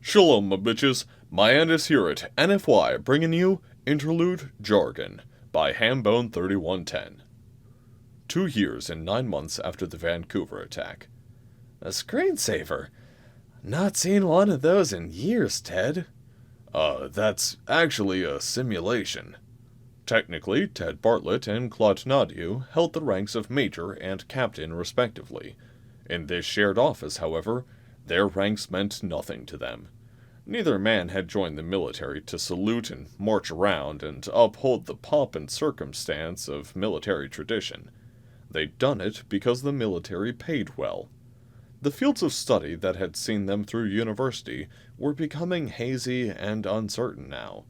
Shalom, my bitches. My end is here at NFY, bringing you Interlude, Jargon by Hambone3110. 2 years and 9 months after the Vancouver attack. A screensaver? Not seen one of those in years, Ted. That's actually a simulation. Technically, Ted Bartlett and Claude Nadieu held the ranks of Major and Captain respectively. In this shared office, however, their ranks meant nothing to them. Neither man had joined the military to salute and march around and uphold the pomp and circumstance of military tradition. They'd done it because the military paid well. The fields of study that had seen them through university were becoming hazy and uncertain now.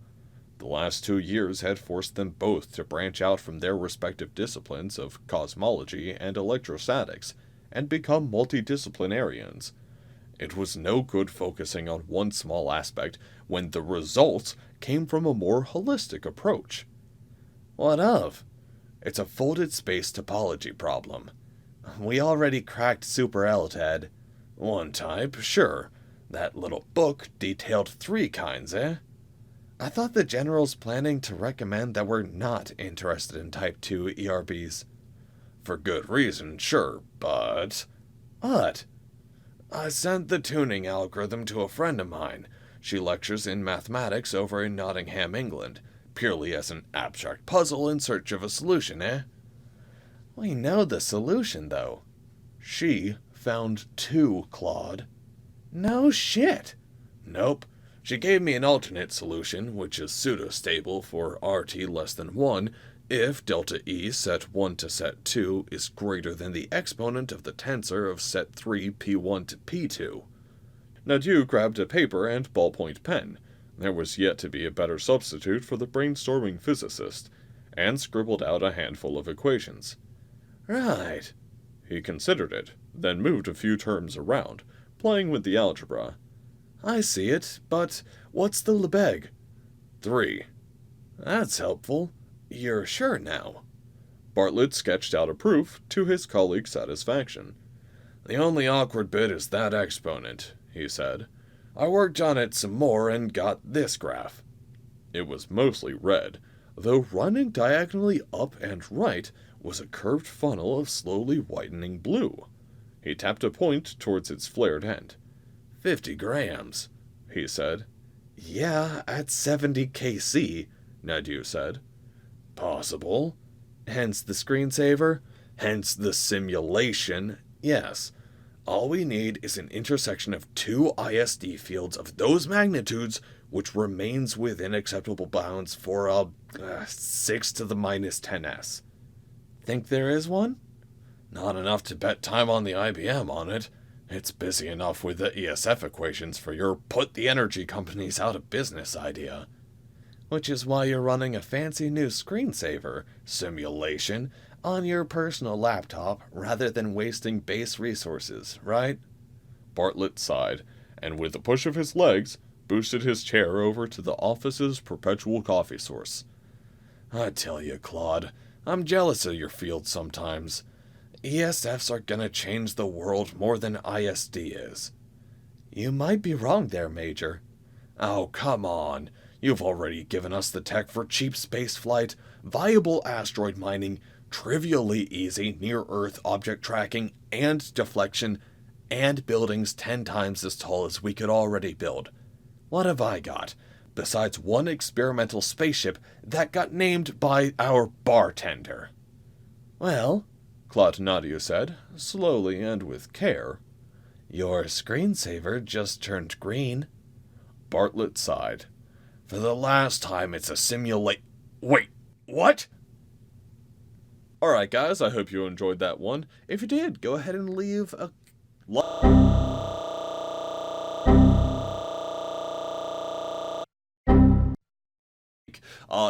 The last 2 years had forced them both to branch out from their respective disciplines of cosmology and electrostatics and become multidisciplinarians. It was no good focusing on one small aspect when the results came from a more holistic approach. What of? It's a folded space topology problem. We already cracked Super L, Ted. One type, sure. That little book detailed 3 kinds, eh? I thought the General's planning to recommend that we're not interested in Type 2 ERBs. For good reason, sure, but... What? I sent the tuning algorithm to a friend of mine. She lectures in mathematics over in Nottingham, England, purely as an abstract puzzle in search of a solution, eh? We know the solution, though. She found 2, Claude. No shit. Nope. She gave me an alternate solution, which is pseudo-stable for RT less than 1, if delta E set 1 to set 2 is greater than the exponent of the tensor of set 3 P1 to P2. Nadieu grabbed a paper and ballpoint pen. There was yet to be a better substitute for the brainstorming physicist, and scribbled out a handful of equations. Right. He considered it, then moved a few terms around, playing with the algebra. I see it, but what's the Lebesgue? 3. That's helpful. You're sure now? Bartlett sketched out a proof to his colleague's satisfaction. The only awkward bit is that exponent, he said. I worked on it some more and got this graph. It was mostly red, though running diagonally up and right was a curved funnel of slowly widening blue. He tapped a point towards its flared end. 50 grams, he said. Yeah, at 70 kc, Nadieu said. Possible. Hence the screensaver? Hence the simulation, yes. All we need is an intersection of 2 ISD fields of those magnitudes which remains within acceptable bounds for 6 to the minus 10s. Think there is one? Not enough to bet time on the IBM on it. It's busy enough with the ESF equations for your put the energy companies out of business idea. Which is why you're running a fancy new screensaver simulation on your personal laptop rather than wasting base resources, right? Bartlett sighed, and with a push of his legs, boosted his chair over to the office's perpetual coffee source. I tell you, Claude, I'm jealous of your field sometimes. ESFs are gonna change the world more than ISD is. You might be wrong there, Major. Oh, come on. You've already given us the tech for cheap spaceflight, viable asteroid mining, trivially easy near-Earth object tracking and deflection, and buildings 10 times as tall as we could already build. What have I got, besides one experimental spaceship that got named by our bartender? Well, Claude Nadieu said, slowly and with care. Your screensaver just turned green. Bartlett sighed. For the last time, it's a Wait, what? Alright guys, I hope you enjoyed that one. If you did, go ahead and leave a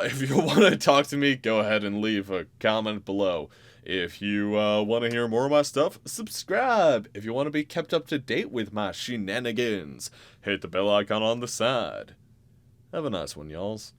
if you want to talk to me, go ahead and leave a comment below. If you want to hear more of my stuff, subscribe. If you want to be kept up to date with my shenanigans, hit the bell icon on the side. Have a nice one, y'alls.